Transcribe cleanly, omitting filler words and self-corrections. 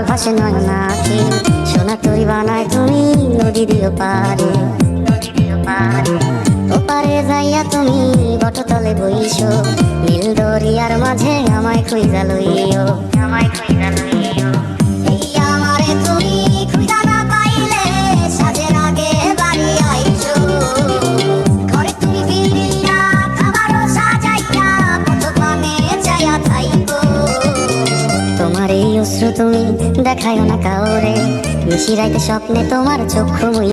ভাসে নয়ন আঁখি, সোনা তরি বানায় তুমি নদী দিও পারে। ওপারে যাইয়া তুমি বটতলে বইসো, নীল দরিয়ার মাঝে আমায় খুঁজা লইও, আমায় খুঁজা লইও। এই আমারে তুমি খুঁজা না পাইলে সাজের আগে বাড়ি আইসো, ঘরে তুমি ফিরিয়া খাবারও সাজাইয়া পথ পানে যাইয়া থাইকো। তোমার এই অশ্রু তুমি দেখাইও না কাউরে, নিশি রাইতে স্বপ্নে তোমার চক্ষু